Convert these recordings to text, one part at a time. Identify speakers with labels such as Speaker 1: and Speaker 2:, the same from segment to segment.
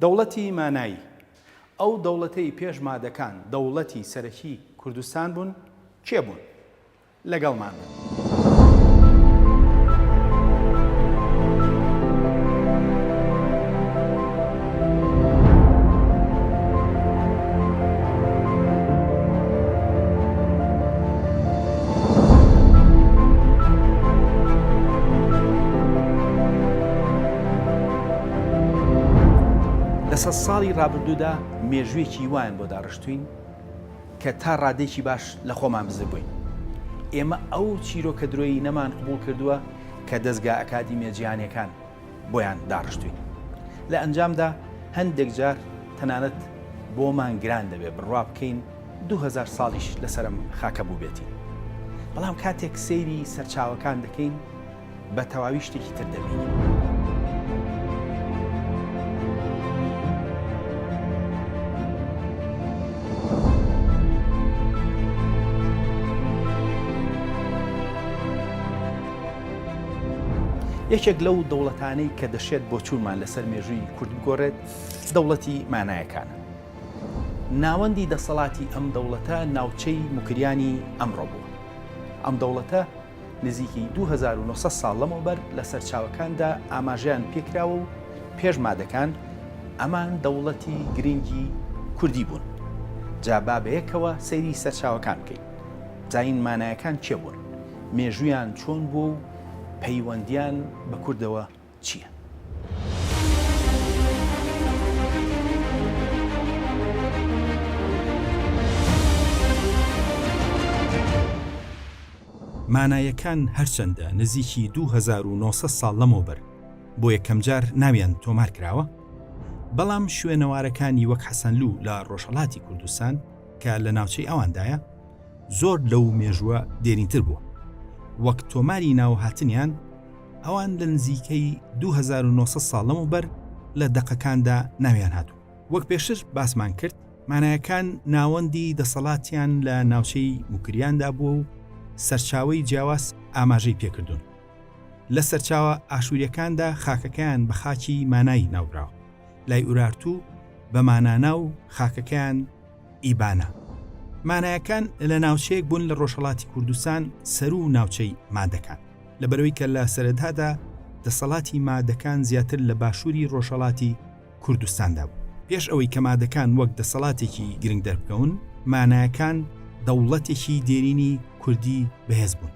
Speaker 1: دەوڵەتی مانایی ئەو دەوڵەتەی پێش مادەکان دەوڵەتی سەرەکی کوردستان بوون کێ بوون؟ لەگەڵمان بن. لە سەد ساڵی ڕابردوودا مێژوویەکی وایان بۆ داڕشتوین کە تا ڕادێکی باش لە خۆمان بزر بووین. ئێمە ئەو چیرۆکە درۆیی نەمان قبوڵ کردووە کە دەستگا ئەکادیمیە جیهانیەکان بۆیان داڕشتوین. لە ئەنجامدا هەندێک جار تەنانەت بۆمان گران دەبێت بڕوا بکەین 2000 ساڵیش لەسەرم خاکە بوو بێتی. بەڵام کاتێک سەیری سەرچاوەکان دەکەین بە تەواوی شتێکی تر دەبینین. یەکێک لەو دەوڵەتانەی کە دەشێت بۆ چوونمان لەسەر مێژووی کورد بگۆڕێت دەوڵەتی مانایەکانە. ناوەندی دەسەڵاتی ئەم دەوڵەتە ناوچەی موکریانی ئەمڕۆ بووە. ئەم دەوڵەتە نزیکی 2900 ساڵ لەمەوبەر لە سەرچاوەکاندا ئاماژەیان پێکراوە و پێش مادەکان ئەمان دەوڵەتی گرنگی کوردی بوون. جا با بەیەکەوە سەیری سەرچاوەکان بکەین. جاین مانایەکان چێ بوون؟ مێژوویان چۆن بوو و پەیوەندیان بە کوردەوە چییە؟ مانایەکان هەرچەندە نزیکی 2900 ساڵ لەمەوبەر بۆ یەکەم جار ناویان تۆمار کراوە، بەڵام شوێنەوارەکانی وەک حەسەنلوو لە ڕۆژهەڵاتی کوردستان کە لە ناوچەی ئەواندایە زۆر لەو مێژووە دێرینتر بووە. وەک تۆماری ناوهاتنیان ئەوان لە نزیکەی 2900 ساڵ لەمەوبەر لە دەقەکاندا ناویان هاتوو. وەک پێشتر باسمان کرد، مانایەکان ناوەندی دەسەڵاتیان لە ناوچەی موکریاندا بووە و سەرچاوەی جیاواز ئاماژەی پێکردوون. لە سەرچاوە ئاشووریەکاندا خاکەکەیان بە خاکی مانایی ناوبراوە. لای ئورارتوو بە مانانا و خاکەکەیان ئیبانە. مانایەکان لە ناوچەیەک بوون لە ڕۆژهەڵاتی کوردستان سەر و ناوچەی مادەکان، لەبەرەوەی کە لە سەرەتادا دەسەڵاتی مادەکان زیاتر لە باشووری ڕۆژهەڵاتی کوردستاندا بوو. پێش ئەوەی کە مادەکان وەک دەسەڵاتێکی گرنگ دەربکەون، مانایەکان دەوڵەتێکی دێرینی کوردی بەهێز بوون.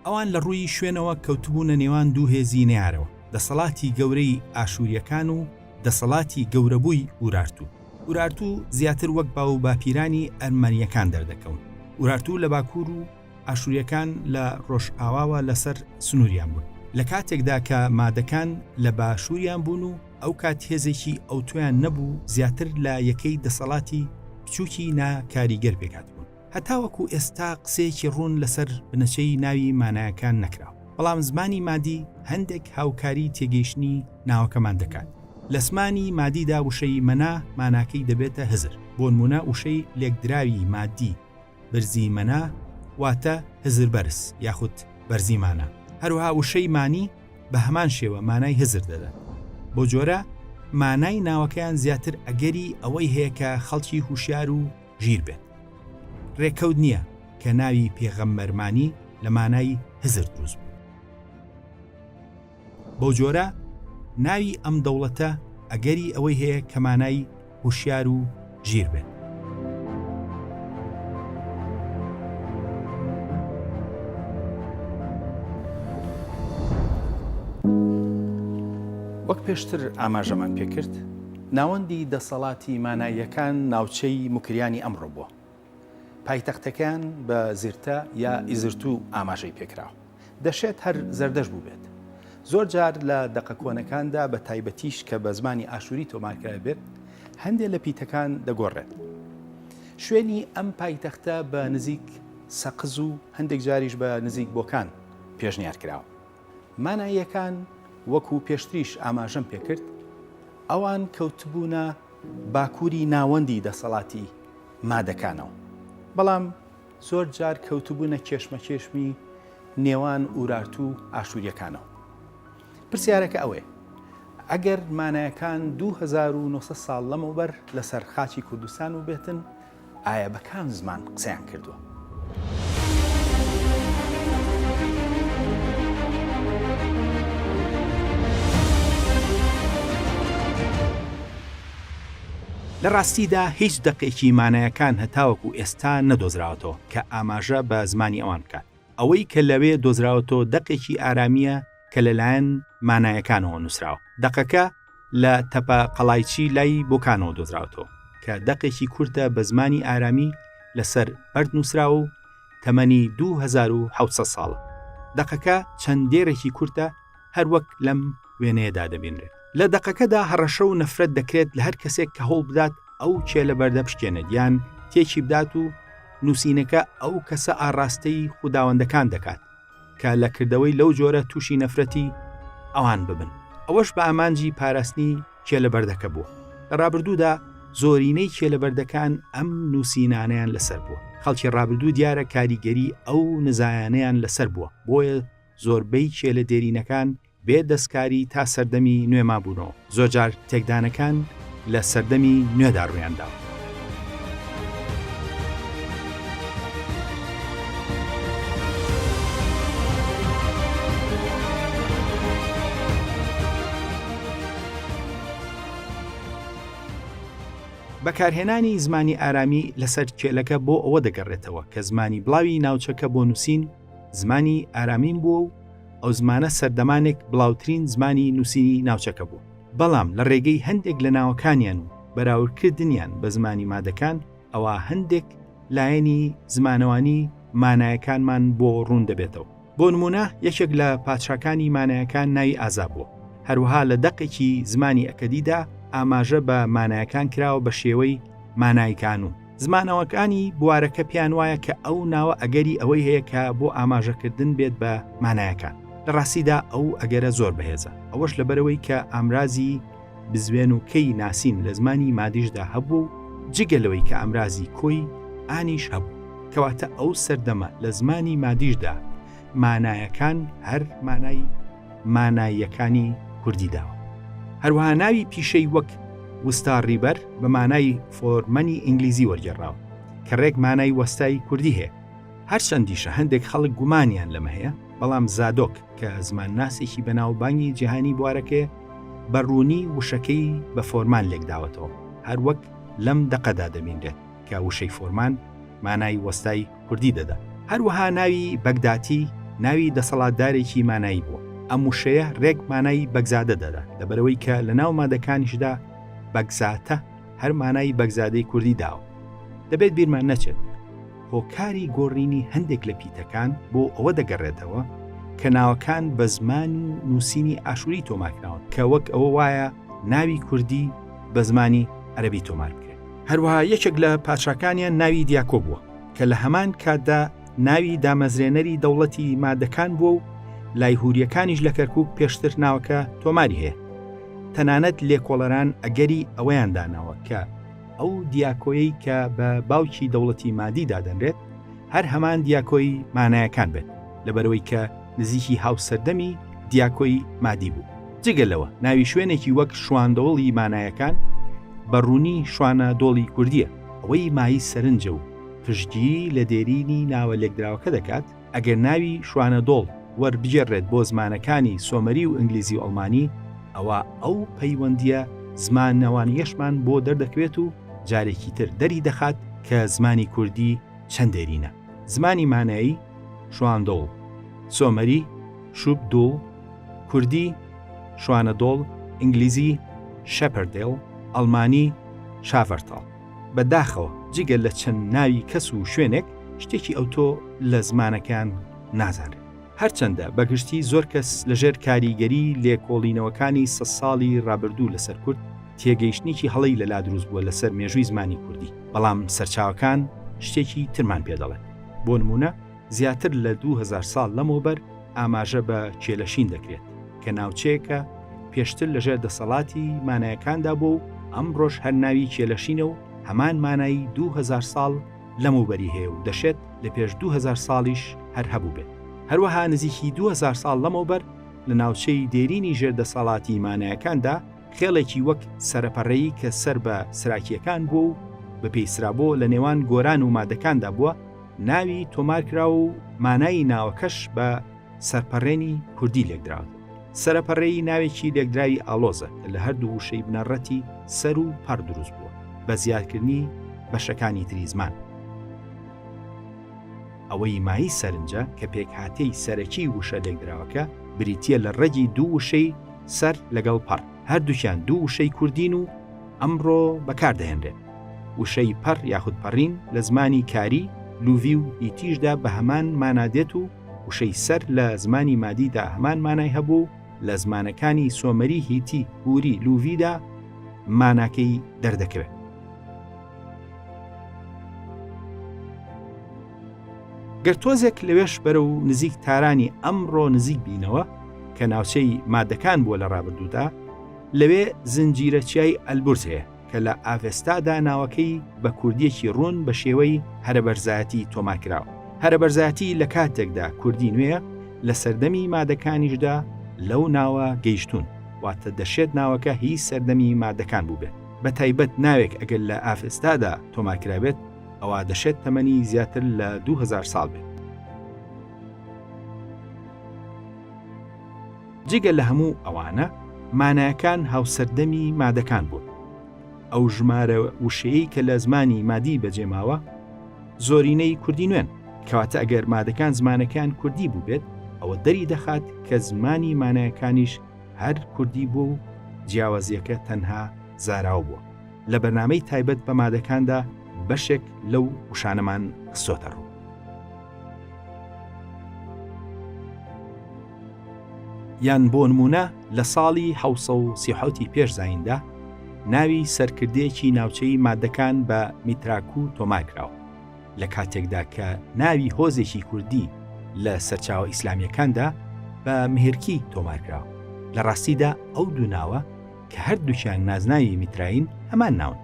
Speaker 1: ئەوان لە ڕووی شوێنەوە کەوتبوونە نێوان دوو هێزی نێیارەوە، دەسەڵاتی گەورەی ئاشووریەکان و دەسەڵاتی گەورەبووی ئورارتوو. ئورارتوو زیاتر وەک باو باپیرانی ئەرمەنیەکان دەردەکەون. ئورارتوو لە باکوور و ئاشووریەکان لە ڕۆژئاواوە لەسەر سنووریان بوون. لە کاتێکدا کە مادەکان لە باشووریان بوون و ئەو کات هێزێکی ئەوتۆیان نەبوو زیاتر لە یەکەی دەسەڵاتی بچووکی ناکاریگەر پێکات بوون. هەتا وەکو ئێستا قسەیەکی ڕوون لەسەر بنەچەی ناوی مانایەکان نەکراوە. بەڵام زمانی مادی هەندێک هاوکاری تێگەیشتنی ناوەکەمان دەکات. لە زمانی مادیدا وشەی مەنا ماناکەی دەبێتە هزر. بۆ نمونە وشەی لێکدراوی مادی بەرزی مەنا واتە هزر بەرز یاخود بەرزی مانە. هەروەها وشەی مانی بە هەمان شێوە مانای هزر دەدات. بۆ جۆرە مانای ناوەکەیان زیاتر ئەگەری ئەوەی هەیە کە خەڵکی هوشیار و ژیر بێت. ڕێکەوت نییە کە ناوی پێغەمبەرمانی لە مانای هزر دروست بوو. بۆ جۆرە ناوی ئەم دەوڵەتە ئەگەری ئەوەی هەیە کە مانای هوشیار و ژیر بێت. وەک پێشتر ئاماژەمان پێکرد، ناوەندی دەسەڵاتی ماناییەکان ناوچەی موکریانی ئەمڕۆ بووە. پایتەختەکان بە زیرتە یا ئیزرتوو ئاماژەی پێکراوە. دەشێت هەر زەردەش بوو بێت. زۆر جار لە دەقە کۆنەکاندا بە تایبەتیش کە بە زمانی ئاشووری تۆمارکرا بێت، هەندێک لە پیتەکان دەگۆڕێت. شوێنی ئەم پایتەختە بە نزیک سەقز و هەندێک جاریش بە نزیک بۆکان پێشنیار کراوە. ماناییەکان وەکو پێشتریش ئاماژەم پێکرد، ئەوان کەوتبوونە باکووری ناوەندی دەسەڵاتی مادەکانەوە. بەڵام زۆر جار کەوتبوونە کێشمەکێشمی نێوان ئورارتوو ئاشووریەکانەوە. پرسیارەکە ئەوەیە، ئەگەر مانایەکان 2900 ساڵ لەمەوبەر لەسەر خاچی کوردستان و بێتن، ئایا بە کام زمان قسەیان کردووە؟ لە ڕاستیدا هیچ دەقێکی مانایەکان هەتاوەکو ئێستا نەدۆزراوەتەوە کە ئاماژە بە زمانی ئەوان بکات. ئەوەی کە لەوێ دۆزراوەتەوە دەقێکی ئارامیە کە لەلایەن مانایەکانەوە نووسراوە. دەقەکە لە تەپە قەڵایچی لای بۆکانەوە دۆزراوەتەوە کە دەقێکی کورتە بە زمانی ئارامی لەسەر بەرد نووسراوە و تەمەنی 2700 ساڵە. دەقەکە چەندێرێکی کورتە هەروەک لەم وێنەیەدا دەبینرێت. لە دەقەکەدا هەڕەشە و نەفرەت دەکرێت لە هەر کەسێک کە هەوڵ بدات ئەو چێلە بەردە بشکێنێت یان تێکی بدات و نووسینەکە ئەو کەسە ئاڕاستەی خوداوەندەکان دەکات کە لە کردەوەی لەو جۆرە تووشی نەفرەتی ئەوان ببن. ئەوەش بە ئامانجی پاراستنی چێلەبەردەکە بووە. لە ڕابردوودا زۆرینەی چێلەبەردەکان ئەم نووسینانیان لەسەر بووە. خەڵکی ڕابردوو دیارە کاریگەری ئەو نزایانەیان لەسەر بووە، بۆیە زۆربەی چێلە دێرینەکان بێ دەستکاری تا سەردەمی نوێما بوونەوە. زۆرجار تێکدانەکان لە سەردەمی نوێدا ڕوویانداوە. بەکارهێنانی زمانی ئارامی لەسەر کێلەکە بۆ ئەوە دەگەڕێتەوە کە زمانی بڵاوی ناوچەکە بۆ نووسین زمانی ئارامین بووە و ئەو زمانە سەردەمانێک بڵاوترین زمانی نووسینی ناوچەکە بوو. بەڵام لە ڕێگەی هەندێک لە ناوەکانیان و بەراوردکردنیان بە زمانی مادەکان ئەوە هەندێک لایەنی زمانەوانی مانایەکانمان بۆ ڕوون دەبێتەوە. بۆ نمونە یەکێک لە پادشاکانی مانایەکان ناوی ئازا بووە. هەروەها لە دەقێکی زمانی ئەکەدیدا ئاماژە بە مانایەکان کراوە بە شێوەی مانایکان و زمانەوەکانی بوارەکە پیان وایە کە ئەو ناوە ئەگەری ئەوەی هەیە کە بۆ ئاماژەکردن بێت بە مانایەکان. لە ڕاستیدا ئەو ئەگەرە زۆر بەهێزە. ئەوەش لەبەرەوەی کە ئامرازی بزوێن و کەی ناسین لە زمانی مادیشدا هەبوو و جگەلەوەی کە ئامرازی کۆی ئانیش هەبوو. کەواتە ئەو سەردەمە لە زمانی مادیشدا مانایەکان هەر ماناییەکانی کوردی داوە. هەروەها ناوی پیشەی وەک وستار ڕیبەر بە مانای فۆرمەنی ئینگلیزی وەرگێڕاوە کە ڕێک مانای وەستای کوردی هەیە. هەرچەندیشە هەندێک خەڵک گومانیان لەمە هەیە، بەڵام زادۆک کە زمان ناسێکی بەناوبانگی جیهانی بوارەکەیە بەڕوونی وشەکەی بە فۆرمان لێکداوەتەوە، هەروەک لەم دەقەدا دەبینرێت کە وشەی فۆرمان مانای وەستای کوردی دەدا. هەروەها ناوی بەگداتی ناوی دەسەڵاتدارێکی مانایی بووە. ئەم وشەیە ڕێک مانای بەگزادە دەدا لەبەرەوەی کە لە ناو مادەکانیشدا بەگزاتە هەر مانای بەگزادەی کوردی داوە. دەبێت بیرمان نەچێت هۆکاری گۆڕینی هەندێک لە پیتەکان بۆ ئەوە دەگەڕێتەوە کە ناوەکان بە زمان و نووسینی ئاشووری تۆمارکراون کە وەک ئەوە وایە ناوی کوردی بە زمانی عەرەبی تۆمار بکرێت. هەروەها یەکێک لە پادشاکانیان ناوی دیاکۆ بووە کە لە هەمان کاتدا ناوی دامەزرێنەری دەوڵەتی مادەکان بووە و لای هوریەکانیش لە کەرکووک پێشتر ناوەکە تۆماری هەیە. تەنانەت لێکۆڵەران ئەگەری ئەوەیان داناوە کە ئەو دیاکۆیی کە بە باوکی دەوڵەتی مادی دادەنرێت هەر هەمان دیاکۆی مانایەکان بێت لەبەرەوەی کە نزیکی هاوسەردەمی دیاکۆی مادی بوو. جگەلەوە ناوی شوێنێکی وەک شواندۆڵی مانایەکان بەڕوونی شوانە دۆڵی کوردیە. ئەوەی مایی سەرنجە و پشتگیری لە دێرینی ناوە لێکدراوەکە دەکات. ئەگەر ناوی شوانە دۆڵ وەربگێڕێت بۆ زمانەکانی سۆمەری و ئینگلیزی و ئەڵمانی، ئەوە ئەو پەیوەندیە زمانەوانیەشمان بۆ دەردەکەوێت و جارێکی تر دەری دەخات کە زمانی کوردی چەند دێرینە. زمانی مانایی شواندۆڵ، سۆمەری شوبدوڵ، کوردی شوانەدۆڵ، ئینگلیزی شەپەردێڵ، ئەڵمانی شافەرتاڵ. بەداخەوە جگەل لە چەند ناوی کەس و شوێنێک شتێکی ئەوتۆ لە زمانەکان نازانێت. هەرچەندە بەگشتی زۆر کەس لەژێر کاریگەری لێکۆڵینەوەکانی 100 ساڵی ڕابردوو لەسەر کورد تێگەیشتنیکی هەڵەی لەلا دروست بووە لەسەر مێژووی زمانی کوردی، بەڵام سەرچاوەکان شتێکی ترمان پێدەڵێن. بۆ نمونە زیاتر لە 2000 ساڵ لەمەوبەر ئاماژە بە کێلەشین دەکرێت کە ناوچەیەکە پێشتر لەژێر دەسەڵاتی مانایەکاندا بوو و ئەمڕۆژ هەر ناوی کێلەشینە و هەمان مانایی 2000 ساڵ لەمەوبەری هەیە و دەشێت لە پێش 2000 ساڵیش هەر هەبوو بێت. هەروەها نزیکی 2000 ساڵ لەمەوبەر لە ناوچەی دێرینی ژێردەسەڵاتی مانایەکاندا خێڵێکی وەک سەرەپەڕەیی کە سەر بە سراکیەکان بووە و بە پێیسرابۆ لە نێوان گۆران و مادەکاندا بووە، ناوی تۆمارکرا و مانای ناوەکەش بە سەرپەڕێنی کوردی لێکدراوە. سەرەپەڕێی ناوێکی لێکدراوی ئالۆزە کە لە هەردوو وشەی بنەڕەتی سەر و پەڕ دروست بووە بە زیادکردنی بەشەکانی تری زمان. ئەوەی مایی سەرنجە کە پێکهاتەی سەرەکی وشە لێکدراوەکە بریتیە لە ڕێگی دوو وشەی سەر لەگەڵ پەڕ، هەردووکیان دوو وشەی کوردین و ئەمڕۆ بەکاردەهێنرێت. وشەی پەڕ یاخود پەڕین لە زمانی کاری لوڤی و هیتیشدا بە هەمان مانادێت و وشەی سەر لە زمانی مادیدا هەمان مانای هەبوو، لە زمانەکانی سۆمەری هیتی هوری لوڤیدا ماناکەی دەردەکەوێت. گەر تۆزێک لەوێش بەرە و نزیک تارانی ئەمڕۆ نزیک بینەوە کە ناوچەی مادەکان بووە لە ڕابردوودا، لەوێ زنجیرەچیای ئەلبورز هەیە کە لە ئاڤێستادا ناوەکەی بە کوردیەکی ڕوون بە شێوەی هەرەبەرزایەتی تۆمارکراوە. هەرەبەرزایەتی لە کاتێکدا کوردی نوێیە لە سەردەمی مادەکانیشدا لەو ناوە گەیشتون، واتە دەشێت ناوەکە هیچ سەردەمی مادەکان بوو بێت. بە تایبەت ناوێک ئەگەر لە ئافێستادا تۆمارکرابێت ئەوە دەشێت تەمەنی زیاتر لە 2000 ساڵ بێت. جگە لە هەموو ئەوانە مانایەکان هاوسەردەمی مادەکان بوون. ئەو ژمارە وشەیەی کە لە زمانی مادی بەجێماوە زۆرینەی کوردی نوێن، کەواتە ئەگەر مادەکان زمانەکان کوردی بوو بێت ئەوە دەری دەخات کە زمانی مانایەکانیش هەر کوردی بوو و جیاوازیەکە تەنها زاراو بووە. لە بەرنامەی تایبەت بە مادەکاندا بەشێک لەو وشانەمان خستۆتە ڕوو. یان بۆ نمونە لە ساڵی 1930 پێش زایندا ناوی سەرکردەیەکی ناوچەی مادەکان بە میتراکو تۆمارکراوە، لە کاتێکدا کە ناوی هۆزێکی کوردی لە سەرچاوە ئیسلامیەکاندا بە مهێرکی تۆمارکراوە. لە ڕاستیدا ئەو دوو ناوە کە هەردووکیان نازناوی میتراین هەمان ناون،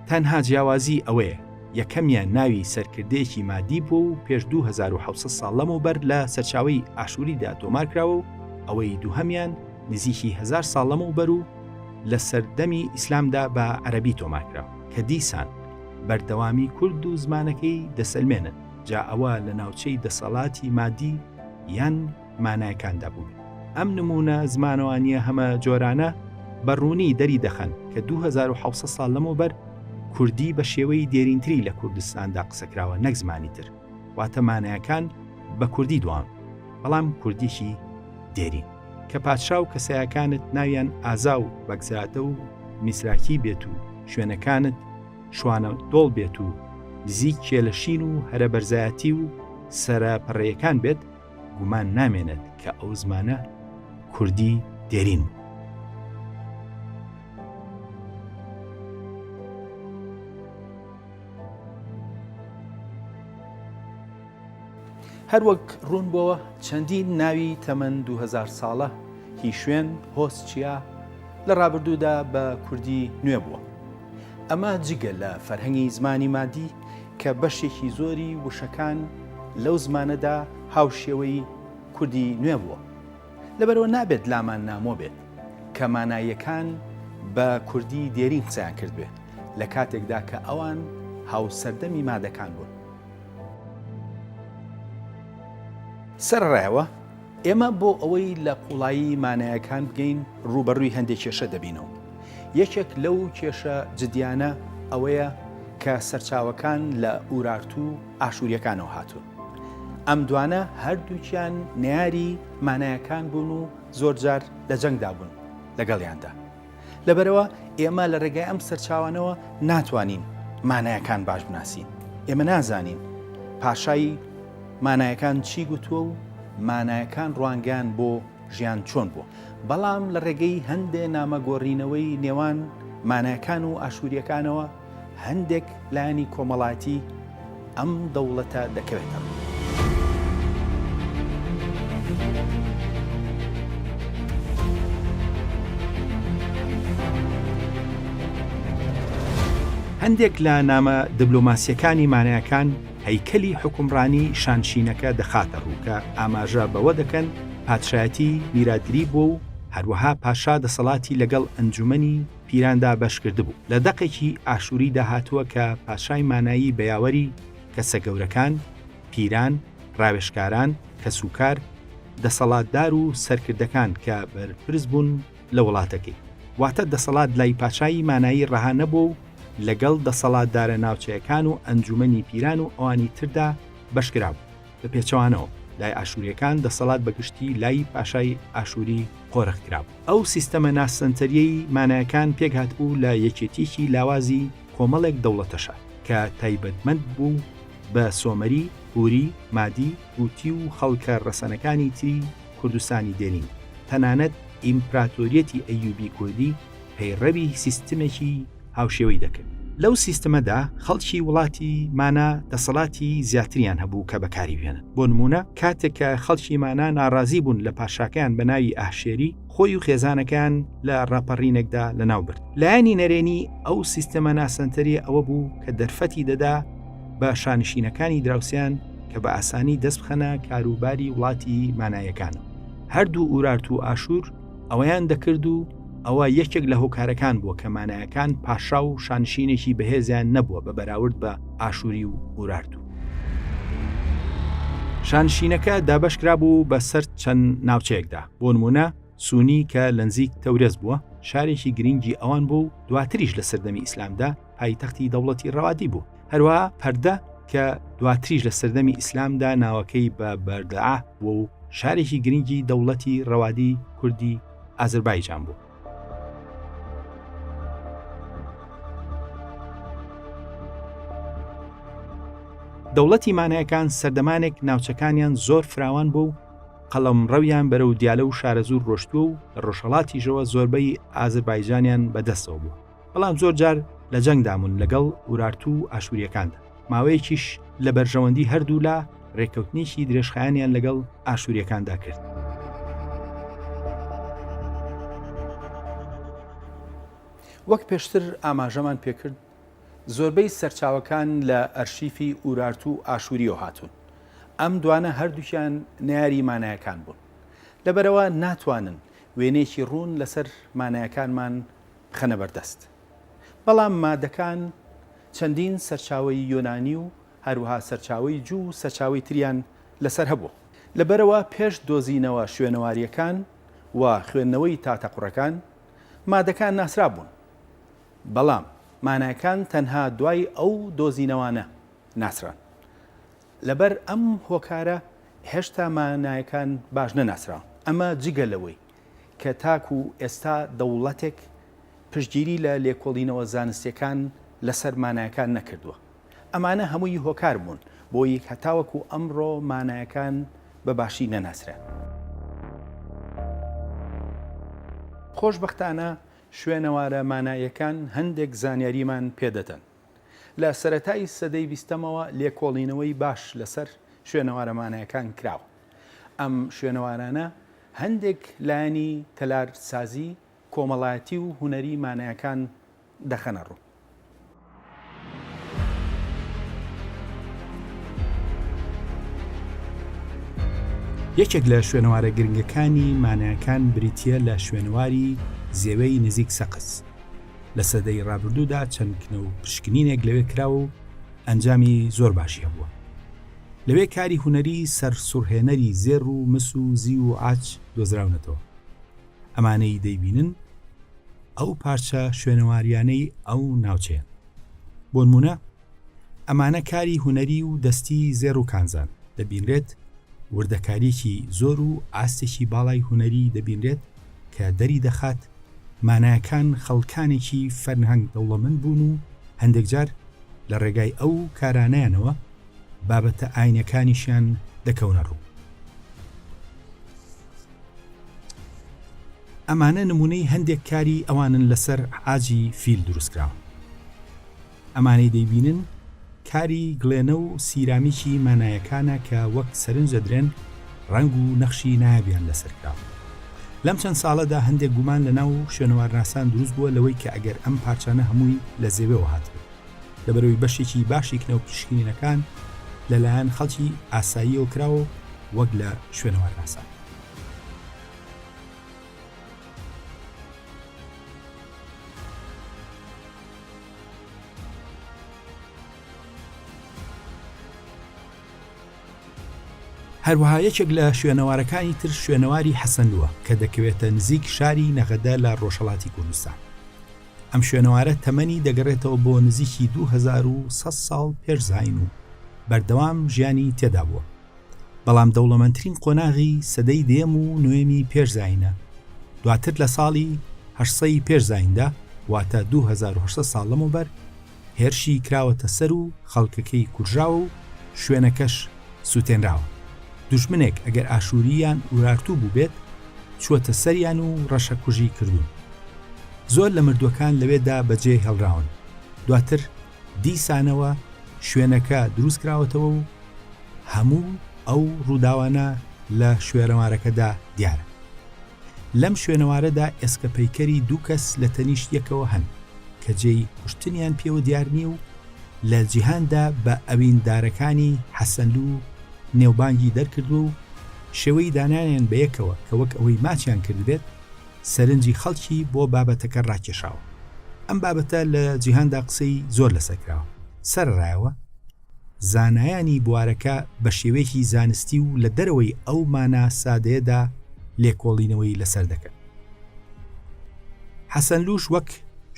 Speaker 1: تەنها جیاوازی ئەوەیە یەکەمیان ناوی سەرکردەیەکی مادی بوو و پێش 2700 ساڵ لەمەوبەر لە سەرچاوەی ئاشووریدا تۆمارکراوە و ئەوەی دووهەمیان نزیکی 1000 ساڵ لەمەوبەر و لە سەردەمی ئیسلامدا بە عەرەبی تۆمارکراوە کە دیسان بەردەوامی کورد و زمانەکەی دەسەلمێنن، جا ئەوە لە ناوچەی دەسەڵاتی مادی یان مانایەکاندا بوو. ئەم نمونە زمانەوانیە هەمە جۆرانە بەڕوونی دەری دەخەن کە 2700 ساڵ لەمەوبەر کوردی بە شێوەی دێرینتری لە کوردستاندا قسەکراوە نەک زمانی تر، واتە مانایەکان بە کوردی دوان، بەڵام کوردیشی دێرین کە پادشا و کەسایەکانت ناویان ئازا و بەگزاتە و میسراکی بێت و شوێنەکانت شوانە دۆڵ بێت و نزیک کێلەشین و هەرەبەرزایەتی و سەرەپەڕەیەکان بێت، گومان نامێنێت کە ئەو زمانە کوردی دێرین بوو. هەروەک ڕوون بووە چەندین ناوی تەمەن 2000 ساڵە هی شوێن هۆس چیا لە ڕابردوودا بە کوردی نوێ بووە. ئەمە جگە لە فەرهەنگی زمانی مادی کە بەشێکی زۆری وشەکان لەو زمانەدا هاوشێوەی کوردی نوێ بووە. لەبەرەوە نابێت لامان نامۆ بێت کە مانایەکان بە کوردی دێرین قسەیان کرد بێت لە کاتێکدا کە ئەوان هاوسەردەمی مادەکان بوون. سەرڕایەوە ئێمە بۆ ئەوەی لە قوڵایی مانایەکان بگەین ڕوبەڕووی هەندێک کێشە دەبینەوە. یەکێک لەو کێشە جدیانە ئەوەیە کە سەرچاوەکان لە ئورارت و ئاشووریەکانەوە هاتوون. ئەم دوانە هەردووکیان نیاری مانایەکان بوون و زۆر جار لە جەنگدا بوون لەگەڵیاندا. لەبەرەوە ئێمە لە ڕێگای ئەم سەرچاوانەوە ناتوانین مانایەکان باش بناسین. ئێمە نازانین پاشایی مانایەکان چی گوتووە و مانایەکان ڕوانگەیان بۆ ژیان چۆن بووە. بەڵام لە ڕێگەی هەندێک نامەگۆڕینەوەی نێوان مانایەکان و ئاشووریەکانەوە هەندێک لایانی کۆمەڵایەتی ئەم دەوڵەتە دەکەوێتە. هەندێک لە نامە دیبلۆماسیەکانی مانایەکان هەیکەلی حکومڕانی شانشینەکە دەخاتە ڕوو کە ئاماژە بەوە دەکەن پادشایەتی میراگری بووە و هەروەها پاشا دەسەڵاتی لەگەڵ ئەنجومەنی پیراندا بەشکرد بوو. لە دەقێکی ئاشووری داهاتووە کە پاشای مانایی بەیاوەری کەسە گەورەکان، پیران، ڕاوێژکاران، کەسوکار، دەسەڵاتدار و سەرکردەکان کە بەرپرس بوون لە وڵاتەکەی. واتە دەسەڵات لای پاشایی مانایی ڕەها نەبوو و لەگەڵ دەسەڵاتدارە ناوچەیەکان و ئەنجومەنی پیران و ئەوانی تردا بەشکرا بوو. بە پێچەوانەوە لای ئاشووریەکان دەسەڵات بەگشتی لای پاشای ئاشووری قۆرغ کراب. ئەو سیستەمە ناسەنتەریەی مانایەکان پێکهات بوو لە یەکێتیی لاوازی کۆمەڵێک دەوڵەتەشە کە تایبەتمەند بوو بە سۆمەری، هوری، مادی، گوتی و خەڵکە ڕەسەنەکانی تری کوردستانی دێرین. تەنانەت ئیمپراتۆریەتی ئەیوبی کوردی پەیڕەوی سیستمێکی هاوشێوەی دەکرد. لەو سیستەمەدا خەڵکی وڵاتی مانا دەسەڵاتی زیاتریان هەبوو کە بەکاری بێنن. بۆ نمونە کاتێک کە خەڵکی مانا ناڕازی بوون لە پاشاکەیان بە ناوی ئاهشێری، خۆی و خێزانەکان لە ڕاپەڕینێکدا لەناو برد. لایەنی نەرێنی ئەو سیستەمە ناسەنتەری ئەوە بوو کە دەرفەتی دەدا بە شانشینەکانی دراوسیان کە بە ئاسانی دەست بخەنە کاروباری وڵاتی مانایەکان. هەردوو ئورارت و ئاشوور ئەوەیان دەکرد و ئەوە یەکێک لە هۆکارەکان بووە کە مانایەکان پاشا و شانشینێکی بەهێزیان نەبووە بە بەراورد بە ئاشووری و ئورارت. شانشینەکە دابەشکرا بوو بەسەر چەند ناوچەیەکدا. بۆ نمونە سوونی کە لە نزیک تەورەز بووە، شارێکی گرنگی ئەوان بوو و دواتریش لە سەردەمی ئیسلامدا پایتەختی دەوڵەتی ڕەوادی بوو. هەروەها پەردە کە دواتریش لە سەردەمی ئیسلامدا ناوەکەی بە بەردەعا بوو و شارێکی گرنگی دەوڵەتی ڕەوادی کوردی ئازەربایجان بوو. دەوڵەتی مانایەکان سەردەمانێک ناوچەکانیان زۆر فراوان بوو، قەڵەمڕەویان بەرەو دیالە و شارەزوور ڕۆشتووە و لە ڕۆژهەڵاتیژەوە زۆربەی ئازەربایجانیان بەدەستەوە بوو. بەڵام زۆر جار لە جەنگدامون لەگەڵ ئورارت و ئاشووریەکاندا. ماوەیەکیش لە بەرژەوەندی هەردوو لا ڕێکەوتنیشی درێژخایانیان لەگەڵ ئاشووریەکاندا کرد. وەک پێشتر ئاماژەمان پێکرد، زۆربەی سەرچاوەکان لە ئەرشیفی ئورارت و ئاشووریەوە هاتوون. ئەم دوانە هەردووکیان ناری مانایەکان بوون. لەبەرەوە ناتوانن وێنێکی ڕوون لەسەر مانایەکانمان بخەنە بەردەست. بەڵام مادەکان چەندین سەرچاوی یۆنانی و هەروەها سەرچاوی جوو و سەرچاوی تریان لەسەر هەبوو. لەبەرەوە پێش دۆزینەوە شوێنەواریەکان و خوێندنەوەی تاتەقوڕەکان مادەکان ناسرا بوون. بەڵام مانایەکان تەنها دوای ئەو دۆزینەوانە ناسران. لەبەر ئەم هۆکارە هێشتا مانایەکان باش نەناسراون. ئەمە جگە لەوەی کە تاکو ئێستا دەوڵەتێک پشتگیری لە لێکۆڵینەوە زانستیەکان لەسەر مانایەکان نەکردووە. ئەمانە هەمووی هۆکار بوون بۆی هەتاوەکو ئەمڕۆ مانایەکان بەباشی نەناسران. خۆشبەختانە شوێنەوارە مانایەکان هەندێک زانیاریمان پێدەدەن. لە سەرەتای سەدەی 20ەمەوە لێکۆڵینەوەی باش لەسەر شوێنەوارە مانایەکان کراوە. ئەم شوێنەوارانە هەندێک لایەنی تەلارسازی کۆمەڵایەتی و هونەری مانایەکان دەخەنە ڕوو. یەکێک لە شوێنەوارە گرنگەکانی مانایەکان بریتیە لە شوێنەواری زێوەی نزیک سەقز. لە سەدەی ڕابردوودا چەند کنە و پشکنینێک لەوێ کراوە و ئەنجامی زۆر باشیە بووە. لەوێ کاری هونەری سەر سوڕهێنەری زێر و مس و زی و ئاچ دۆزراونەتەوە. ئەمانەی دەیبینن ئەو پارچە شوێنەواریانەی ئەو ناوچەیە. بۆ نمونە ئەمانە کاری هونەری و دەستی زێر و کانزان دەبینرێت، وردەکاریەکی زۆر و ئاستێکی باڵای هونەری دەبینرێت کە دەری دەخات مانایەکان خەڵکانێکی فەرهەنگ دەوڵەمەند بوون و هەندێک جار لە ڕێگای ئەو کارانەیانەوە بابەتە ئاینەکانیشیان دەکەونە ڕوو. ئەمانە نمونەی هەندێک کاری ئەوانن لەسەر عاجی فیل دروستکراون. ئەمانەی دەیبینن کاری گڵێنە و سیرامیکی مانایەکانە کە وەک سەرنجە درێن ڕنگ و نەخشی نایابیان لەسەرکراوە. لەم چەند ساڵەدا هەندێک گومان لە ناو شوێنەوارناسان دروست بووە لەوەی کە ئەگەر ئەم پارچانە هەمووی لە زێوەوە هاتبێت لەبەرەوەی بەشێکی باشی کنە و پشکنینەکان لەلایەن خەڵکی ئاساییەوە کراوە وەک لە شوێنەوارناسان. هەروەها یەکێک لە شوێنەوارەکانی تر شوێنەواری حەسەنلووە کە دەکەوێتە نزیک شاری نەغەدە لە ڕۆژهەڵاتی کوردستان. ئەم شوێنەوارە تەمەنی دەگەڕێتەوە بۆ نزیکی 2100 ساڵ پێشزاین و بەردەوام ژیانی تێدا بووە. بەڵام دەوڵەمەندترین قۆناغی سەدەی دێم و نوێمی پێشزاینە. دواتر لە ساڵی 800 پێشزایندا واتە 2800 ساڵ لەمەوبەر هێرشی کراوەتە سەر و خەڵکەکەی کوژراوە و شوێنەکەش سووتێنراوە. دوژمنێک ئەگەر ئاشووریان ورارتوو بوو بێت چووەتە سەریان و ڕەشە کوژی کردوون. زۆر لە مردووەکان لەوێدا بەجێ هەڵراون. دواتر دیسانەوە شوێنەکە دروست کراوەتەوە و هەموو ئەو ڕووداوانە لە شوێنەوارەکەدا دیارە. لەم شوێنەوارەدا ئێسکە پەیکەری دوو کەس لە تەنیشت یەکەوە هەن کە جێی کوشتنیان پێوە دیار نییە و لە جیهاندا بە ئەویندارەکانی حەسەنلوو نێوبانگی دەرکردو و شێوەی دانانیان بە یەکەوە کە وەک ئەوەی ماچیان کردبێت سەرنجی خەڵکی بۆ بابەتەکە ڕاکێشاوە. ئەم بابەتە لە جیهاندا قسەی زۆر لەسەرکراوە. سەرڕایەوە زانایانی بوارەکە بە شێوەیەکی زانستی و لە دەرەوەی ئەو مانە سادەیەدا لێکۆڵینەوەی لەسەر دەکەن. حەسەنلووش وەک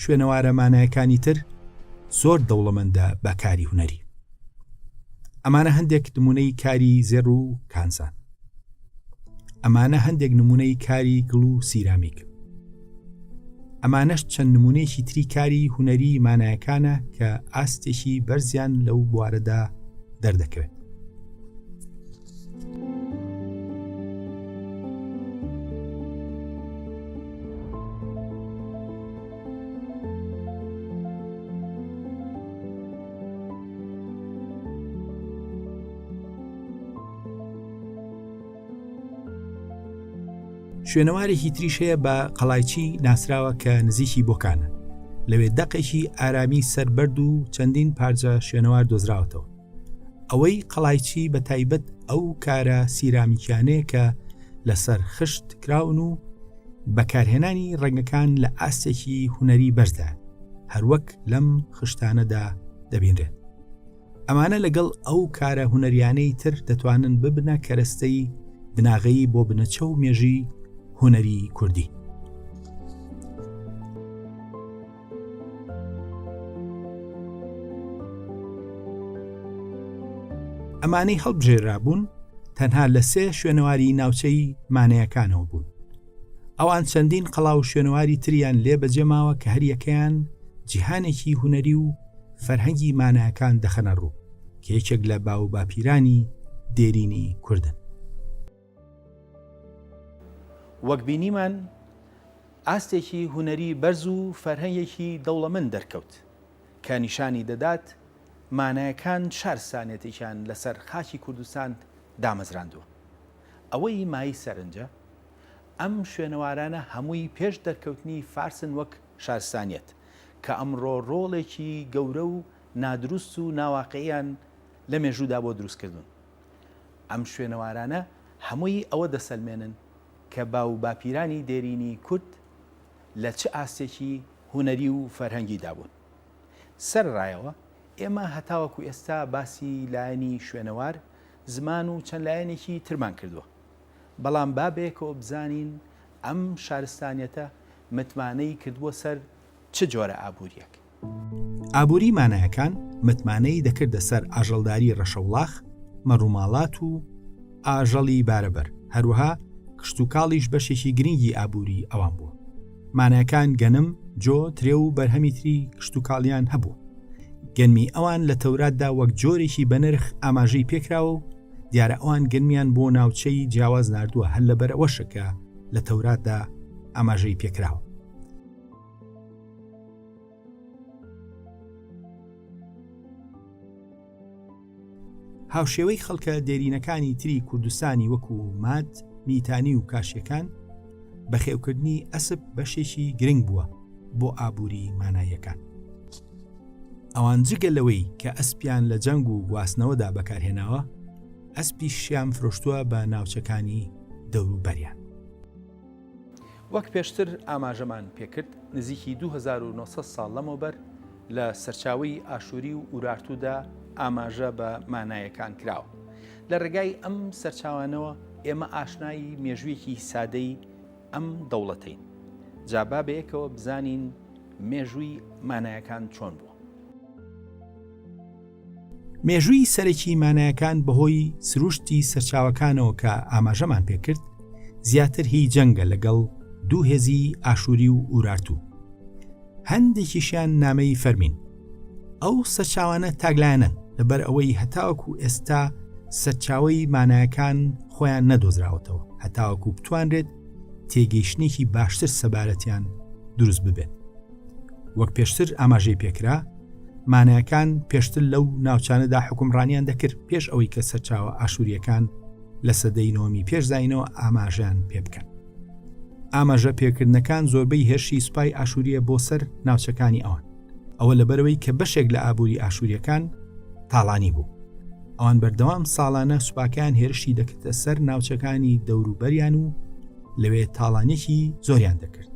Speaker 1: شوێنەوارە مانایەکانی تر زۆر دەوڵەمەندە بە کاری هونەری. ئەمانە هەندێک نمونەی کاری زێڕ و کانزان. ئەمانە هەندێک نمونەی کاری گڵ و سیرامیک. ئەمانەش چەند نمونەیەکی تری کاری هونەری مانایەکانە کە ئاستێکی بەرزیان لەو بوارەدا دەردەکەوێت. شوێنەوارێکی تریش هەیە بە قەڵایچی ناسراوە کە نزیکی بۆکانە. لەوێ دەقێکی ئارامی سەربەرد و چەندین پارچە شوێنەوار دۆزراوەتەوە. ئەوەی قەڵایچی بە تایبەت ئەو کارە سیرامیکیانەیە کە لەسەر خشت کراون و بەکارهێنانی ڕەنگەکان لە ئاستێکی هونەری بەرزدا هەروەک لەم خشتانەدا دەبینرێت. ئەمانە لەگەڵ ئەو کارە هونەریانەی تر دەتوانن ببنە کەرەستەی بناغەیی بۆ بنەچە و مێژی هونەری کوردی. ئەمانەی هەڵبژێرابوون تەنها لە 3 شوێنەواری ناوچەی مانەیەکانەوە بوون. ئەوان چەندین قەڵا و شوێنەواری تریان لێ بەجێماوە کە هەریەکەیان جیهانێکی هونەری و فەرهەنگی مانایەکان دەخەنە ڕوو کە یەکێک لە باو باپیرانی دێرینی کوردن. وەک بینیمان ئاستێکی هونەری بەرز و فەرهەنگێکی دەوڵەمەند دەرکەوت کە نیشانی دەدات مانایەکان شارستانێتێکیان لەسەر خاکی کوردستان دامەزراندووە. ئەوەی مای سەرنجە ئەم شوێنەوارانە هەمووی پێش دەرکەوتنی فارسن وەک شارستانیەت کە ئەمڕۆ ڕۆڵێکی گەورە و نادروست و ناواقعیان لە مێژوودا بۆ دروستکردون. ئەم شوێنەوارانە هەمووی ئەوە دەسەلمێنن کە باو باپیرانی دێرینی کورد لە چه ئاستێکی هونەری و فەرهەنگیدا بوون. سەرڕایەوە ئێمە هەتاوەکو ئێستا باسی لایەنی شوێنەوار زمان و چەند لایەنێکی ترمان کردووە. بەڵام بابێکەوە بزانین ئەم شارستانیەتە متمانەی کردووە سەر چ جۆرە ئابوووریەک. ئابووری مانایەکان متمانەی دەکردە سەر ئاژەڵداری ڕەشەوڵاخ، مەڕووماڵات و ئاژەڵی بارەبەر. هەروەها کشت و کاڵیش بەشێکی گرنگی ئابووری ئەوان بووە. مانایەکان گەنم، جۆ، ترێ و بەرهەمی تری کشت و کاڵیان هەبوو. گەنمی ئەوان لە تەوراتدا وەک جۆرێکی بەنرخ ئاماژەی پێکراوە و دیارە ئەوان گەنمیان بۆ ناوچەی جیاواز ناردووە هەر لەبەر ئەوەشە کە لە تەوراتدا ئاماژەی پێکراوە. هاوشێوەی خەڵکە دێرینەکانی تری کوردستانی وەکو ماد، میتانی و کاشیەکان بەخێوکردنی ئەسپ بەشێکی گرنگ بووە بۆ ئابووری مانایەکان. ئەوان جگە لەوەی کە ئەسپیان لە جەنگ و گواستنەوەدا بەکارهێناوە، ئەسپی شیان فرۆشتووە بە ناوچەکانی دەوروبەریان. وەک پێشتر ئاماژەمان پێکرد، نزیکی 2900 ساڵ لەمەوبەر لە سەرچاوی ئاشووری و ئورارتوودا ئاماژە بە مانایەکان کراوە. لە ڕێگای ئەم سەرچاوانەوە ئێمە ئاشنایی مێژوویەکی سادەی ئەم دەوڵەتین. جابا بەیەکەوە بزانین مێژووی مانایەکان چۆن بووە. مێژووی سەرەکی مانایەکان بەهۆی سروشتی سەرچاوەکانەوە کە ئاماژەمان پێکرد زیاتر هی جەنگە لەگەڵ دوو هێزی ئاشووری و ئورارتوو. هەندێکیشیان نامەی فەرمین. ئەو سەرچاوانە تاگلایەنن لەبەر ئەوەی هەتاوەکو ئێستا سەرچاوەی مانایەکان خۆیان نەدۆزراوەتەوە هەتاوەکو بتوانرێت تێگەیشتنێکی باشتر سەبارەتیان دروست ببێت. وەک پێشتر ئاماژەی پێکرا مانایەکان پێشتر لەو ناوچانەدا حکومڕانیان دەکرد پێش ئەوەی کە سەرچاوە ئاشووریەکان لە سەدەی نۆمی پێشداینەوە ئاماژیان پێ بکەن. ئاماژە پێکردنەکان زۆربەی هێرشی سوپای ئاشووریە بۆ سەر ناوچەکانی ئەوان. ئەوە لەبەرەوەی کە بەشێک لە ئابووری ئاشووریەکان تاڵانی بوو. ئەوان بەردەوام ساڵانە سوپاکان هێرشی دەکردە سەر ناوچەکانی دەوروبەریان و لەوێ تاڵانێکی زۆریان دەکرد.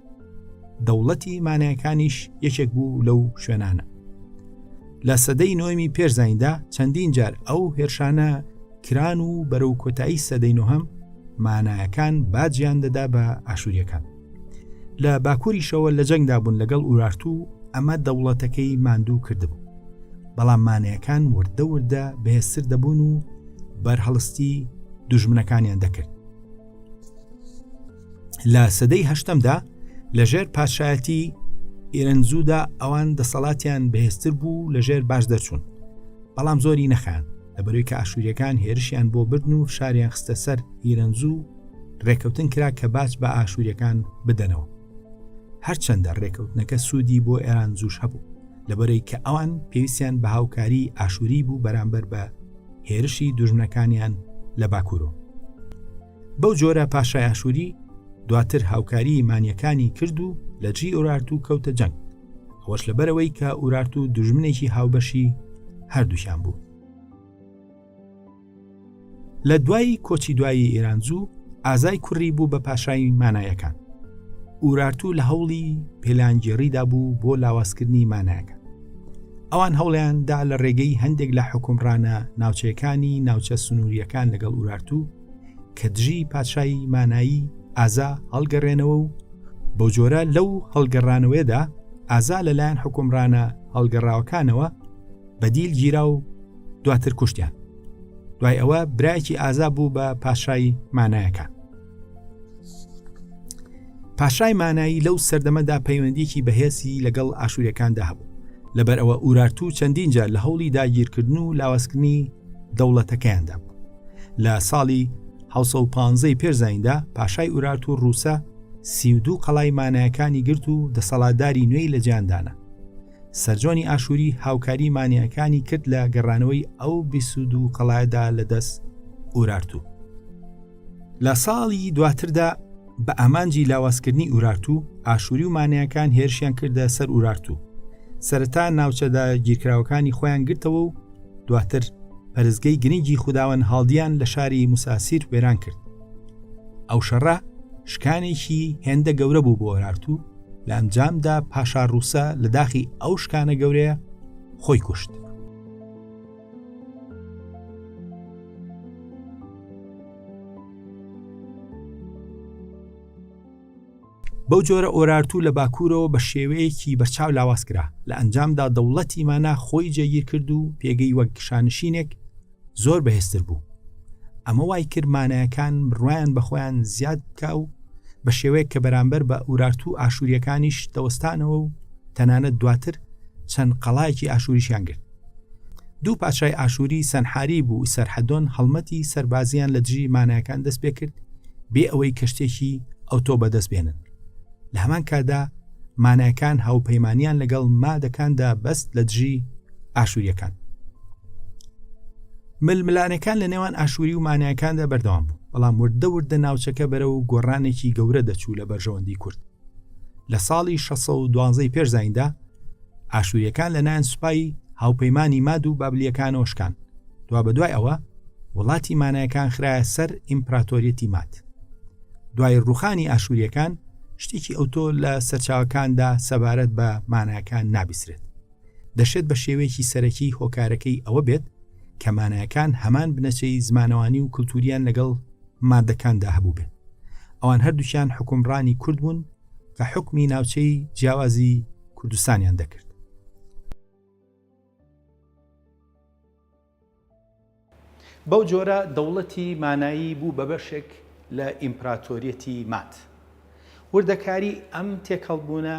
Speaker 1: دەوڵەتی مانایەکانیش یەکێک بوو لەو شوێنانە. لە سەدەی نۆمی پێشزایندا چەندین جار ئەو هێرشانە کران و بەرەو کۆتایی سەدەی نۆهەم مانایەکان باجیان دەدا بە ئاشووریەکان. لە باکووریشەوە لە جەنگدا بوون لەگەڵ ئورارتوو ئەمە دەوڵەتەکەی ماندوو کردبوو. بەڵام مانایەکان وردە وردە بەهێزتر دەبوون و بەرهەڵستی دوژمنەکانیان دەکرد. لە سەدەی هەشتەمدا لەژێر پادشایەتی ئێرەنزوودا ئەوان دەسەڵاتیان بەهێزتر بوو لەژێر باش دەرچوون. بەڵام زۆری نەخان لەبەرەوەی کە ئاشووریەکان هێرشیان بۆ بردن و شاریان خستە سەر ئێرەنزوو ڕێکەوتن کرا کە باج بە ئاشووریەکان بدەنەوە. هەرچەندە ڕێکەوتنەکە سوودی بۆ ئێرانزووش هەبوو لەبەرەوەی کە ئەوان پێویستیان بە هاوکاری ئاشووری بوو بەرامبەر بە هێرشی دوژمنەکانیان لە باکوورەوە. بەو جۆرە پاشای ئاشووری دواتر هاوکاری مانیەکانی کرد و لە جی ئورارتوو کەوتە جەنگ. ئەوەش لەبەرەوەی کە ئورارتوو دوژمنێکی هاوبەشی هەردووشیان بوو. لە دوای کۆچی دوایی ئێرانزوو ئازای کوڕی بوو بە پاشای مانایەکان. ئورارتوو لە هەوڵی پێلانگێڕیدا بوو بۆ لاوازکردنی مانایەکە. ئەوان هەوڵیاندا لە ڕێگەی هەندێک لە حکومڕانە ناوچەکانی ناوچە سنووریەکان لەگەڵ ئورارتوو کە دژی پادشای مانایی ئازا هەڵگەڕێنەوە و بۆ جۆرە لەو هەڵگەڕانەوەیدا ئازا لەلایەن حکومڕانە هەڵگەڕاوەکانەوە بەدیل گیرا و دواتر کوشتیان. دوای ئەوە برایەکی ئازا بوو بە پاشای مانایەکان. پاشای مانایی لەو سەردەمەدا پەیوەندیەکی بەهێزی لەگەڵ ئاشووریەکاندا هەبوو. لەبەر ئەوە ئورارتوو چەندین جار لە هەوڵی داگیرکردن و لاوازکردنی دەوڵەتەکەیاندا بوو. لە ساڵی 1950 پێشزایندا پاشای ئورارتوو ڕووسە 32 قەڵای مانایەکانی گرت و دەسەڵاتداری نوێی لە جیاندانە. سەرجۆنی ئاشووری هاوکاری مانیەکانی کرد لە گەڕانەوەی ئەو 22 قەڵایدا لە دەست ئورارتوو. لە ساڵی دواتردا بە ئامانجی لاوازکردنی ئورارتوو ئاشووری و مانیەکان هێرشیان کردە سەر ئورارتوو. سەرەتا ناوچەدا گیرکراوەکانی خۆیان گرتەوە و دواتر پەرستگەی گرنگی خوداوەند هەڵدیان لە شاری موساسیر وێران کرد. ئەو شەڕە شکانێکی هێندە گەورە بوو بۆ ئورارتوو. لە ئەنجامدا پاشا ڕووسە لە داخی ئەو شکانە گەورەیە خۆی کوشت. بەو جۆرە ئۆرارتوو لە باکوورەوە بە شێوەیەکی بەرچاو لاوازکرا. لە ئەنجامدا دەوڵەتی مانا خۆی جێگیر کرد و پێگەی وەک شانشینێک زۆر بەهێزتر بوو. ئەمە وای کرد مانایەکان بڕوایان بە خۆیان زیاد بکا و بە شێوەیەک کە بەرامبەر بە ئورارتوو ئاشووریەکانیش دەوەستانەوە و تەنانەت دواتر چەند قەڵایەکی ئاشووریشیان گرت. دوو پادشای ئاشووری سەنحاریب و سەرحەدۆن هەڵمەتی سەربازیان لە دژی مانایەکان دەست پێ کرد بێ ئەوەی کەشتێکی ئەوتۆ بەدەست بێنن. لە هەمان کادا مانایەکان هاوپەیمانیان لەگەڵ مادەکاندا بەست لە دژی ئاشووریەکان. ململانەکان لە نێوان ئاشووری و مانایەکاندا بەردەوام بوو. بەڵام وردە وردە ناوچەکە بەرەو گۆڕانێکی گەورە دەچوو لە بەرژەوەندی کورد. لە ساڵی 612 پێشزایندا ئاشووریەکان لەلایەن سوپای هاوپەیمانی ماد و بابلیەکانەوە شکان. دوا بەدوای ئەوە وڵاتی مانایەکان خرایە سەر ئیمپراتۆریەتی ماد. دوای ڕوخانی ئاشووریەکان شتێکی ئەوتۆ لە سەرچاوەکاندا سەبارەت بە مانایەکان نابیسرێت. دەشێت بە شێوەیەکی سەرەکی هۆکارەکەی ئەوە بێت کە مانایەکان هەمان بنەچەی زمانەوانی و کولتوریان لەگەڵ مادەکاندا هەبوو بێت. ئەوان هەردووچیان حکومڕانی کورد بوون کە حکمی ناوچەی جیاوازی کوردستانیان دەکرد. بەو جۆرە دەوڵەتی مانایی بوو بە بەشێک لە ئیمپراتۆریەتی مات. وردەکاری ئەم تێکەڵبوونە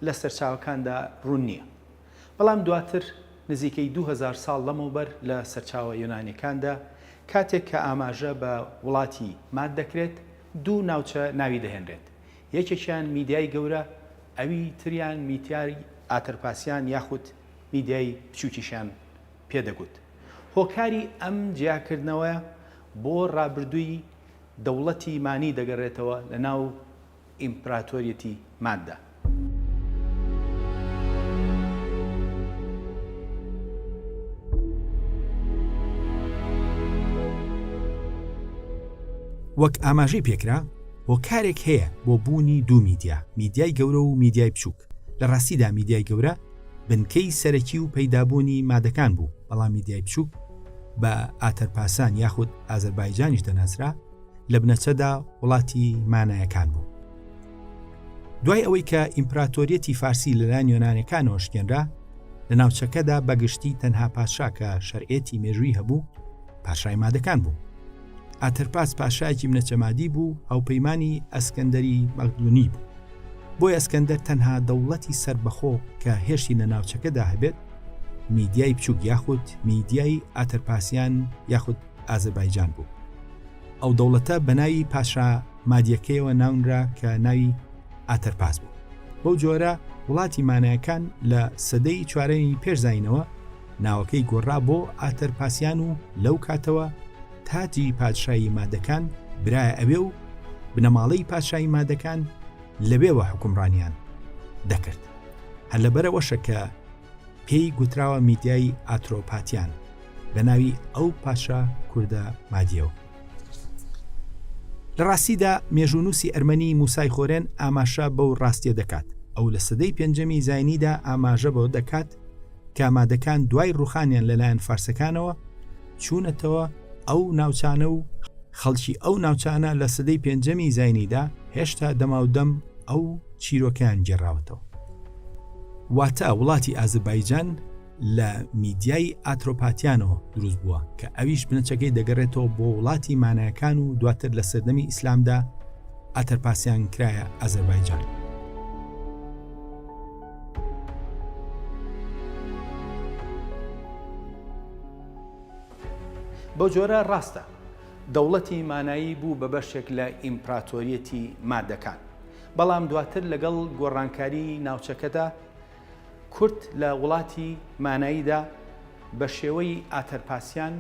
Speaker 1: لە سەرچاوەکاندا ڕوون نییە، بەڵام دواتر نزیکەی 2000 ساڵ لەمەوبەر لە سەرچاوە یۆنانیەکاندا کاتێک کە ئاماژە بە وڵاتی مات دەکرێت دوو ناوچە ناوی دەهێنرێت. یەکێکیان میدیای گەورە، ئەوی تریان میتیای ئاتەرپاسیان یاخود میدیای بچووکیشان پێدەگوت. هۆکاری ئەم جیاکردنەوە بۆ ڕابردووی دەوڵەتی مانی دەگەڕێتەوە لە ناو ئیمپراتۆریەتی ماتدا. وەک ئاماژەی پێکرا هۆکارێک هەیە بۆ بوونی دوو میدیا، میدیای گەورە و میدیای بچووک. لە ڕاستیدا میدیای گەورە بنکەی سەرەکی و پەیدابوونی مادەکان بوو، بەڵام میدیای بچووک بە ئاتەرپاسان یاخود ئازەربایجانیش دەناسرا لە بنەچەدا وڵاتی مانایەکان بوو. دوای ئەوەی کە ئیمپراتۆریەتی فارسی لەلایەن یۆنانیەکانەوە شکێنرا، لە ناوچەکەدا بەگشتی تەنها پادشا کە شەرعێتی مێژووی هەبوو پاشای مادەکان بوو. ئاتەرپاس پاشایەکی منەچەمادی بوو، هاوپەیمانی ئەسکەندەری مەقدونی بوو. بۆی ئەسکەندەر تەنها دەوڵەتی سربەخۆ کە هێشتی لە ناوچەکەدا هەبێت میدیای بچووک یاخود میدیای ئاتەرپاسیان یاخود ئازەربایجان بوو. ئەو دەوڵەتە بە ناوی پاشا مادیەکەیەوە ناونرا کە ناوی ئاتەرپاس بوو. بەو جۆرە وڵاتی مانایەکان لە سەدەی چوارەمی پێشزاینەوە ناوەکەی گۆڕا بۆ ئاتەرپاسیان و لەو کاتەوە تاجی پادشایی مادەکان برایە ئەوێ و بنەماڵەی پادشایی مادەکان لەبێوە حکومڕانیان دەکرد. هەر لەبەرەوەشە کە پێی گوتراوە میدیای ئاترۆپاتیان بە ناوی ئەو پاشا کوردە مادیەوە. لە ڕاستیدا مێژوونووسی ئەرمەنی موسای خۆرێن ئاماشە بەو ڕاستیە دەکات. ئەو لە سەدەی پێنجەمی زاینیدا ئاماژە بەوە دەکات کە مادەکان دوای ڕوخانیان لەلایەن فارسەکانەوە چوونەتەوە ئەو ناوچانە و خەڵکی ئەو ناوچانە لە سەدەی پێنجەمی زاینیدا هێشتا دەماودەم ئەو چیرۆکیان گێڕاوەتەوە. واتە وڵاتی ئازەربایجان لە میدیای ئاترۆپاتیانەوە دروست بووە کە ئەویش بنەچەکەی دەگەڕێتەوە بۆ وڵاتی مانایەکان و دواتر لە سەردەمی ئیسلامدا ئاتەرپاسیان کرایە ئازەربایجان. بەو جۆرە ڕاستە دەوڵەتی مانایی بوو بە بەشێک لە ئیمپراتۆریەتی مادەکان، بەڵام دواتر لەگەڵ گۆڕانکاری ناوچەکەدا کورد لە وڵاتی ماناییدا بە شێوەی ئاتەرپاسیان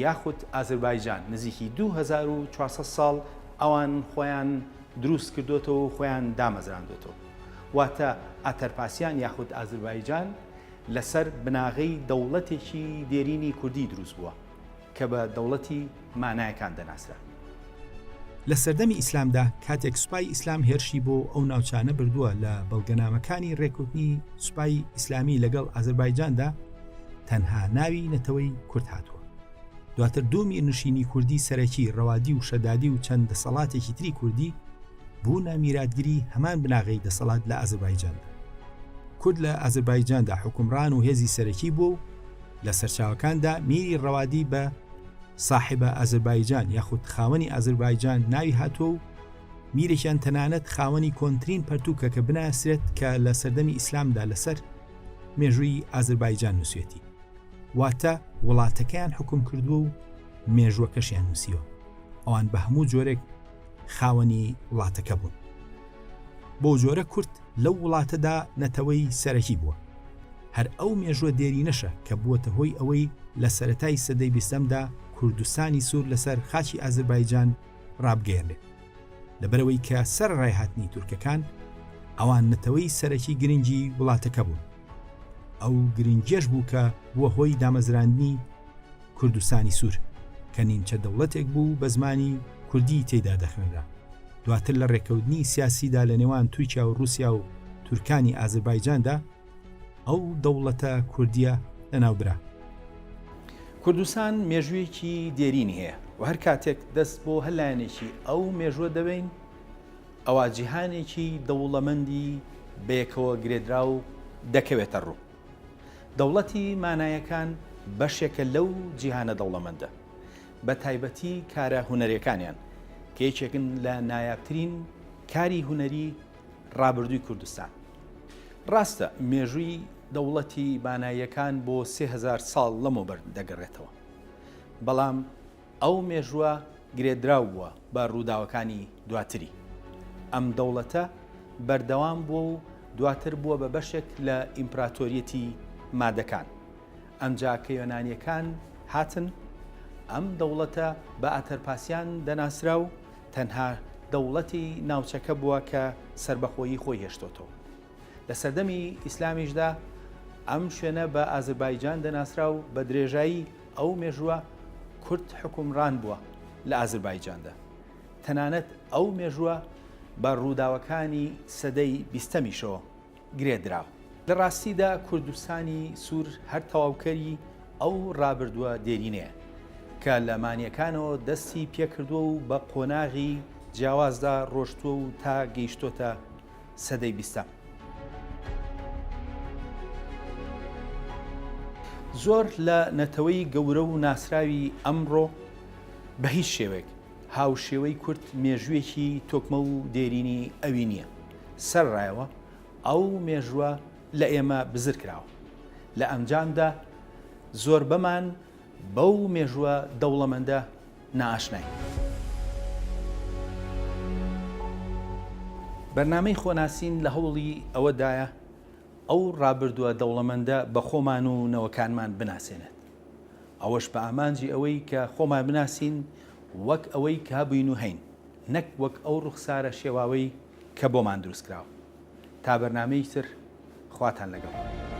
Speaker 1: یاخود ئازەربایجان نزیکی 2400 ساڵ ئەوان خۆیان دروست کردوتەوە و خۆیان دامەزراندوتەوە. واتە ئاتەرپاسیان یاخود ئازەربایجان لەسەر بناغەی دەوڵەتێکی دێرینی کوردی دروست بووە کە بە دەوڵەتی مانایەکان دەناسرا. لە سەردەمی ئیسلامدا کاتێک سوپای ئیسلام هێرشی بۆ ئەو ناوچانە بردووە لە بەڵگەنامەکانی ڕێکوتنی سوپای ئیسلامی لەگەڵ ئازەربایجاندا تەنها ناوی نەتەوەی کورد هاتووە. دواتر دوو میرنشینی کوردی سەرەکی ڕەوادی و شەدادی و چەند دەسەڵاتێکی تری کوردی بوونە میراتگیری هەمان بناغەی دەسەڵات لە ئازەربایجاندا. کورد لە ئازەربایجاندا حکومڕان و هێزی سەرەکی بوو و لە سەرچاوەکاندا میری ڕەوادی بە صاحبە ئازەربایجان یاخود خاوەنی ئازەربایجان ناوی هاتووە و میرێکیان تەنانەت خاوەنی کۆنترین پەرتووکە کە بناسرێت کە لە سەردەمی ئیسلامدا لەسەر مێژووی ئازەربایجان نووسێتی. واتە وڵاتەکەیان حکوم کردووە و مێژووەکەشیان نووسیوە. ئەوان بە هەموو جۆرێک خاوەنی وڵاتەکە بوون. بۆ جۆرە کورد لەو وڵاتەدا نەتەوەی سەرەکی بووە. هەر ئەو مێژووە دێری نەشە کە بووەتە هۆی ئەوەی لە سەرەتای سەدەی 20دا کوردستانی سوور لەسەر خاچی ئازەربایجان ڕابگەێنێت. لەبەرەوەی کە سەر ڕایهاتنی تورکەکان ئەوان نەتەوەی سەرەکی گرنگی وڵاتەکە بوون. ئەو گرنگێش بوو کە بووە هۆی دامەزراندنی کوردستانی سوور کە نیمچە دەوڵەتێک بوو بە زمانی کوردی تێدا دەخوێنرا. دواتر لە ڕێکەوتنی سیاسیدا لە نێوان تورکیا و رووسیا و تورکانی ئازەربایجاندا ئەو دەوڵەتە کوردیە لەناوبرا. کوردستان مێژوویەکی دێرینی هەیە و هەر کاتێک دەست بۆ هەلایەنێکی ئەو مێژووە دەبین ئەوە جیهانێکی دەوڵەمەندی بەیەکەوە گرێدرا و دەکەوێتە ڕوو. دەوڵەتی مانایەکان بەشێکە لەو جیهانە دەوڵەمەندە بە تایبەتی کارە هونەریەکانیان کە یەکێکن لە نایابترین کاری هونەری ڕابردووی کوردستان. ڕاستە مێژووی دەوڵەتی باناییەکان بۆ 3000 ساڵ لەمەوبەر دەگەڕێتەوە، بەڵام ئەو مێژووە گرێدراو بووە بە ڕووداوەکانی دواتری. ئەم دەوڵەتە بەردەوام بووە و دواتر بووە بە بەشێک لە ئیمپراتۆریەتی مادەکان. ئەمجا کە یۆنانیەکان هاتن، ئەم دەوڵەتە بە ئاتەرپاسیان دەناسرا و تەنها دەوڵەتی ناوچەکە بووە کە سربەخۆیی خۆی هێشتۆتەوە. لە سەردەمی ئیسلامیشدا ئەم شوێنە بە ئازربایجان دەناسرا و بە درێژایی ئەو مێژووە کورد حکومڕان بووە لە ئازربایجاندا. تەنانەت ئەو مێژووە بە ڕووداوەکانی سەدەی 20میشەوە گرێدراوە. لە ڕاستیدا کوردستانی سوور هەر تەواوکەری ئەو ڕابردووە دێرینەیە کە لە مانیەکانەوە دەستی پێکردووە و بە قۆناغی جیاوازدا ڕۆشتووە و تا گەیشتۆتە سەدەی 20. زۆر لە نەتەوەی گەورە و ناسراوی ئەمڕۆ بە هیچ شێوەیەک هاوشێوەی کورد مێژوویەکی تۆکمە و دێرینی ئەوی نییە. سەرڕایەوە ئەو مێژووە لە ئێمە بزر کراوە. لە ئەنجامدا زۆر بەمان بەو مێژووە دەوڵەمەندە نائاشنای. بەرنامەی خۆناسین لە هەوڵی ئەوەدایە ئەو ڕابردووە دەوڵەمەندە بە خۆمان و نەوەکانمان بناسێنێت. ئەوەش بە ئامانجی ئەوەی کە خۆمان بناسین وەک ئەوەی کە بووین و هەین، نەک وەک ئەو ڕوخسارە شێواوەی کە بۆمان دروست کراوە. تا بەرنامەی تر خواتان لەگەڵ.